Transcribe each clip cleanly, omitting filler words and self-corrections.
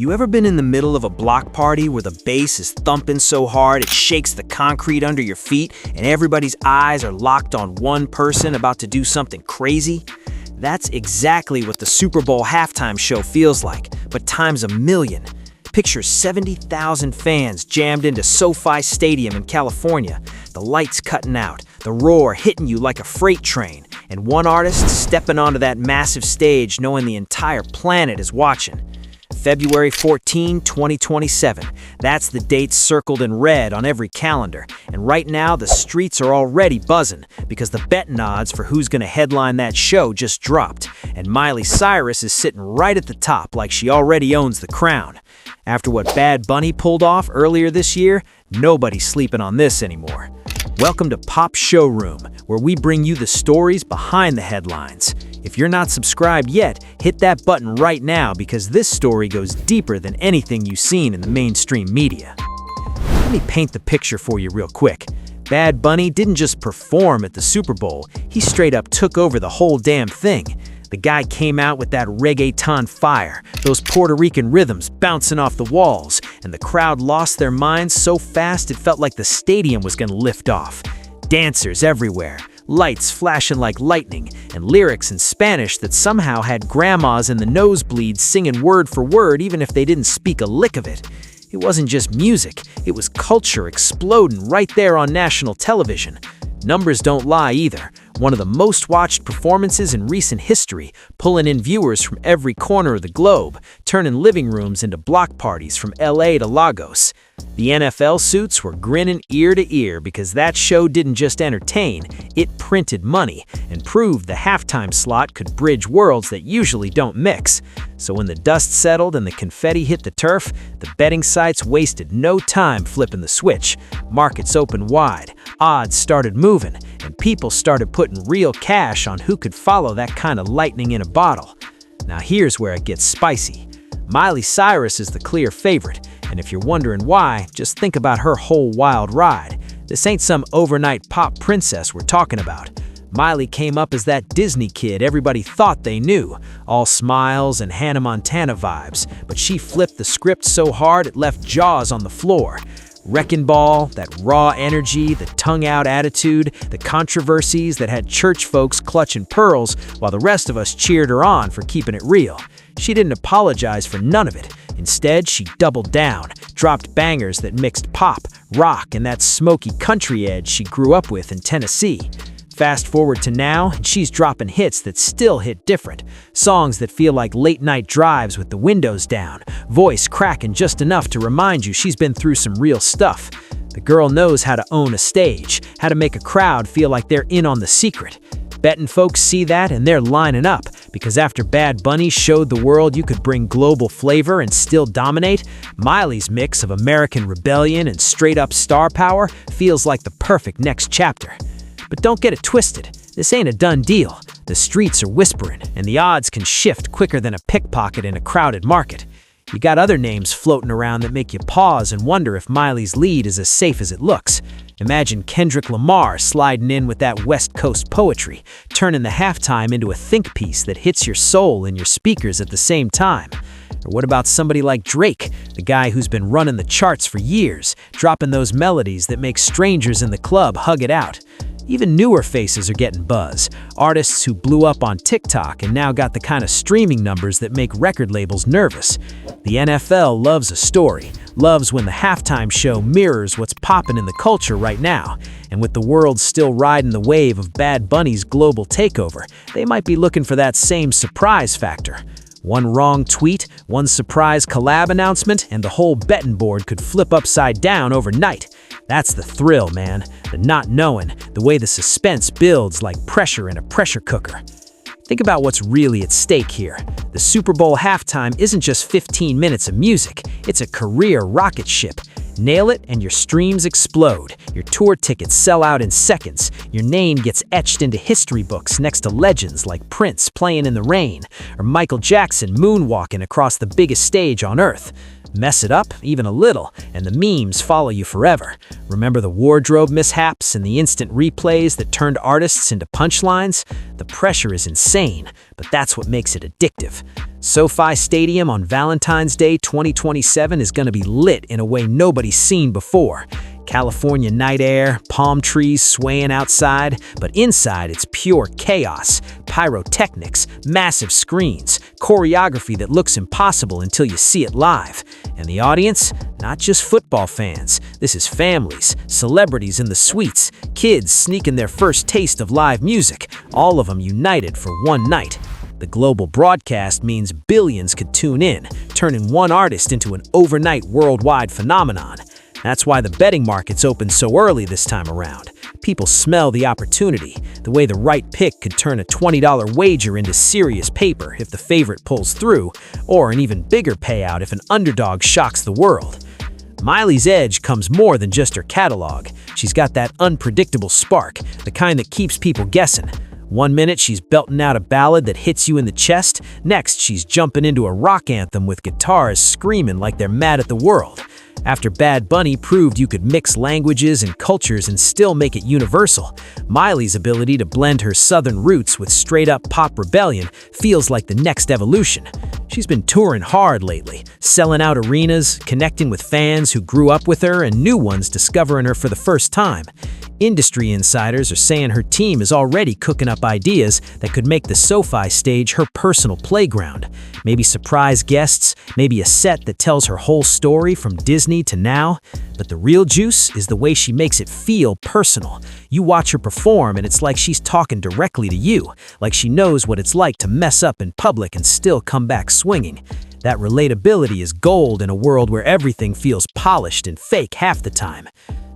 You ever been in the middle of a block party where the bass is thumping so hard it shakes the concrete under your feet and everybody's eyes are locked on one person about to do something crazy? That's exactly what the Super Bowl halftime show feels like, but times a million. Picture 70,000 fans jammed into SoFi Stadium in California, the lights cutting out, the roar hitting you like a freight train, and one artist stepping onto that massive stage knowing the entire planet is watching. February 14, 2027. That's the date circled in red on every calendar. And right now, the streets are already buzzing because the betting odds for who's going to headline that show just dropped. And Miley Cyrus is sitting right at the top like she already owns the crown. After what Bad Bunny pulled off earlier this year, nobody's sleeping on this anymore. Welcome to Pop Showroom, where we bring you the stories behind the headlines. If you're not subscribed yet, hit that button right now because this story goes deeper than anything you've seen in the mainstream media. Let me paint the picture for you real quick. Bad Bunny didn't just perform at the Super Bowl, he straight up took over the whole damn thing. The guy came out with that reggaeton fire, those Puerto Rican rhythms bouncing off the walls, and the crowd lost their minds so fast it felt like the stadium was gonna lift off. Dancers everywhere, lights flashing like lightning, and lyrics in Spanish that somehow had grandmas in the nosebleeds singing word for word even if they didn't speak a lick of it. It wasn't just music, it was culture exploding right there on national television. Numbers don't lie either. One of the most watched performances in recent history, pulling in viewers from every corner of the globe, turning living rooms into block parties from LA to Lagos. The NFL suits were grinning ear to ear because that show didn't just entertain, it printed money and proved the halftime slot could bridge worlds that usually don't mix. So when the dust settled and the confetti hit the turf, the betting sites wasted no time flipping the switch. Markets opened wide, odds started moving, and people started putting real cash on who could follow that kind of lightning in a bottle. Now here's where it gets spicy. Miley Cyrus is the clear favorite, and if you're wondering why, just think about her whole wild ride. This ain't some overnight pop princess we're talking about. Miley came up as that Disney kid everybody thought they knew, all smiles and Hannah Montana vibes, but she flipped the script so hard it left jaws on the floor. Wrecking Ball, that raw energy, the tongue-out attitude, the controversies that had church folks clutching pearls while the rest of us cheered her on for keeping it real. She didn't apologize for none of it. Instead, she doubled down, dropped bangers that mixed pop, rock, and that smoky country edge she grew up with in Tennessee. Fast forward to now, and she's dropping hits that still hit different. Songs that feel like late-night drives with the windows down, voice cracking just enough to remind you she's been through some real stuff. The girl knows how to own a stage, how to make a crowd feel like they're in on the secret. Betting folks see that and they're lining up, because after Bad Bunny showed the world you could bring global flavor and still dominate, Miley's mix of American rebellion and straight-up star power feels like the perfect next chapter. But don't get it twisted, this ain't a done deal. The streets are whispering, and the odds can shift quicker than a pickpocket in a crowded market. You got other names floating around that make you pause and wonder if Miley's lead is as safe as it looks. Imagine Kendrick Lamar sliding in with that West Coast poetry, turning the halftime into a think piece that hits your soul and your speakers at the same time. Or what about somebody like Drake, the guy who's been running the charts for years, dropping those melodies that make strangers in the club hug it out? Even newer faces are getting buzz. Artists who blew up on TikTok and now got the kind of streaming numbers that make record labels nervous. The NFL loves a story, loves when the halftime show mirrors what's popping in the culture right now. And with the world still riding the wave of Bad Bunny's global takeover, they might be looking for that same surprise factor. One wrong tweet, one surprise collab announcement, and the whole betting board could flip upside down overnight. That's the thrill, man. The not knowing, the way the suspense builds like pressure in a pressure cooker. Think about what's really at stake here. The Super Bowl halftime isn't just 15 minutes of music, it's a career rocket ship. Nail it and your streams explode. Your tour tickets sell out in seconds. Your name gets etched into history books next to legends like Prince playing in the rain, or Michael Jackson moonwalking across the biggest stage on Earth. Mess it up, even a little, and the memes follow you forever. Remember the wardrobe mishaps and the instant replays that turned artists into punchlines? The pressure is insane, but that's what makes it addictive. SoFi Stadium on Valentine's Day 2027 is going to be lit in a way nobody's seen before. California night air, palm trees swaying outside, but inside it's pure chaos. Pyrotechnics, massive screens, choreography that looks impossible until you see it live. And the audience? Not just football fans. This is families, celebrities in the suites, kids sneaking their first taste of live music, all of them united for one night. The global broadcast means billions could tune in, turning one artist into an overnight worldwide phenomenon. That's why the betting markets open so early this time around. People smell the opportunity, the way the right pick could turn a $20 wager into serious paper if the favorite pulls through, or an even bigger payout if an underdog shocks the world. Miley's edge comes more than just her catalog. She's got that unpredictable spark, the kind that keeps people guessing. One minute she's belting out a ballad that hits you in the chest, next she's jumping into a rock anthem with guitars screaming like they're mad at the world. After Bad Bunny proved you could mix languages and cultures and still make it universal, Miley's ability to blend her southern roots with straight-up pop rebellion feels like the next evolution. She's been touring hard lately, selling out arenas, connecting with fans who grew up with her and new ones discovering her for the first time. Industry insiders are saying her team is already cooking up ideas that could make the SoFi stage her personal playground. Maybe surprise guests, maybe a set that tells her whole story from Disney to now. But the real juice is the way she makes it feel personal. You watch her perform and it's like she's talking directly to you, like she knows what it's like to mess up in public and still come back swinging. That relatability is gold in a world where everything feels polished and fake half the time.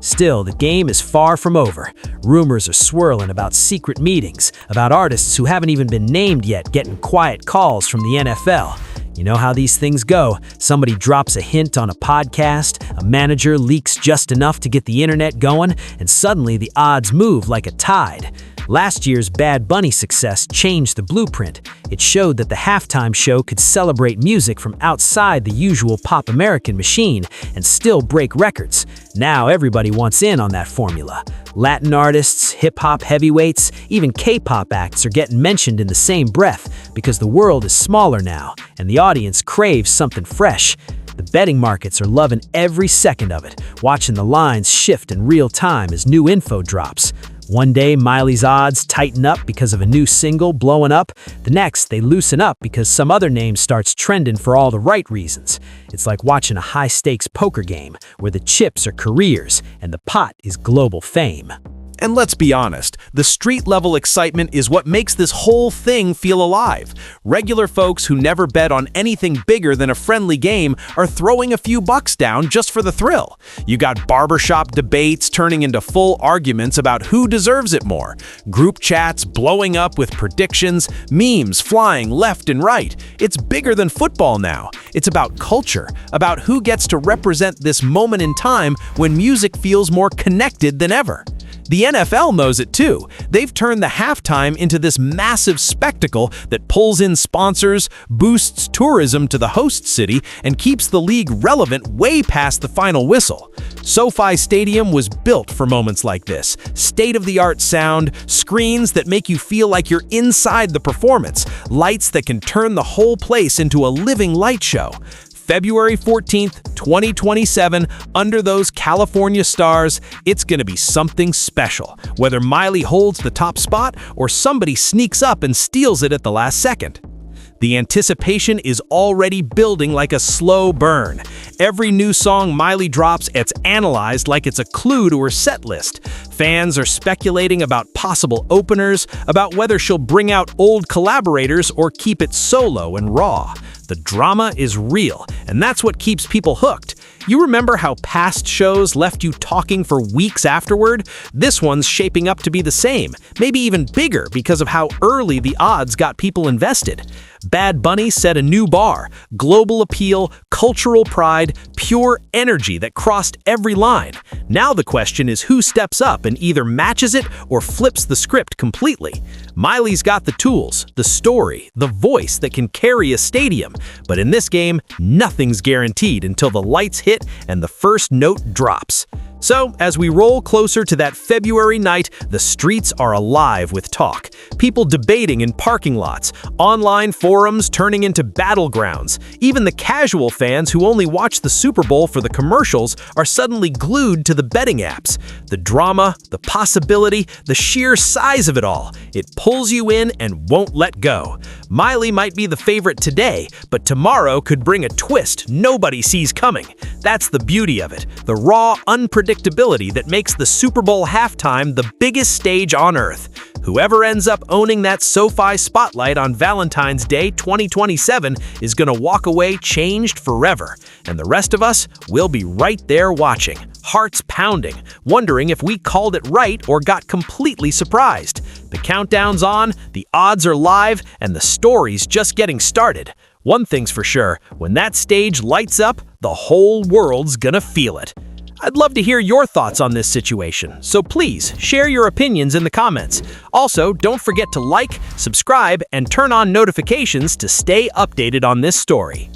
Still, the game is far from over. Rumors are swirling about secret meetings, about artists who haven't even been named yet getting quiet calls from the NFL. You know how these things go. Somebody drops a hint on a podcast, a manager leaks just enough to get the internet going, and suddenly the odds move like a tide. Last year's Bad Bunny success changed the blueprint. It showed that the halftime show could celebrate music from outside the usual pop American machine and still break records. Now everybody wants in on that formula. Latin artists, hip-hop heavyweights, even K-pop acts are getting mentioned in the same breath because the world is smaller now and the audience craves something fresh. The betting markets are loving every second of it, watching the lines shift in real time as new info drops. One day, Miley's odds tighten up because of a new single blowing up. The next, they loosen up because some other name starts trending for all the right reasons. It's like watching a high-stakes poker game where the chips are careers and the pot is global fame. And let's be honest, the street-level excitement is what makes this whole thing feel alive. Regular folks who never bet on anything bigger than a friendly game are throwing a few bucks down just for the thrill. You got barbershop debates turning into full arguments about who deserves it more, group chats blowing up with predictions, memes flying left and right. It's bigger than football now. It's about culture, about who gets to represent this moment in time when music feels more connected than ever. The NFL knows it too. They've turned the halftime into this massive spectacle that pulls in sponsors, boosts tourism to the host city, and keeps the league relevant way past the final whistle. SoFi Stadium was built for moments like this. State-of-the-art sound, screens that make you feel like you're inside the performance, lights that can turn the whole place into a living light show. February 14th, 2027, under those California stars, it's gonna be something special, whether Miley holds the top spot or somebody sneaks up and steals it at the last second. The anticipation is already building like a slow burn. Every new song Miley drops, it's analyzed like it's a clue to her set list. Fans are speculating about possible openers, about whether she'll bring out old collaborators or keep it solo and raw. The drama is real, and that's what keeps people hooked. You remember how past shows left you talking for weeks afterward? This one's shaping up to be the same, maybe even bigger because of how early the odds got people invested. Bad Bunny set a new bar: global appeal, cultural pride, pure energy that crossed every line. Now the question is who steps up and either matches it or flips the script completely. Miley's got the tools, the story, the voice that can carry a stadium, but in this game, nothing's guaranteed until the lights hit and the first note drops. So, as we roll closer to that February night, the streets are alive with talk. People debating in parking lots, online forums turning into battlegrounds. Even the casual fans who only watch the Super Bowl for the commercials are suddenly glued to the betting apps. The drama, the possibility, the sheer size of it all. It pulls you in and won't let go. Miley might be the favorite today, but tomorrow could bring a twist nobody sees coming. That's the beauty of it, the raw, unpredictability that makes the Super Bowl halftime the biggest stage on earth. Whoever ends up owning that SoFi spotlight on Valentine's Day 2027 is going to walk away changed forever. And the rest of us will be right there watching, hearts pounding, wondering if we called it right or got completely surprised. The countdown's on, the odds are live, and the story's just getting started. One thing's for sure, when that stage lights up, the whole world's gonna feel it. I'd love to hear your thoughts on this situation, so please share your opinions in the comments. Also, don't forget to like, subscribe, and turn on notifications to stay updated on this story.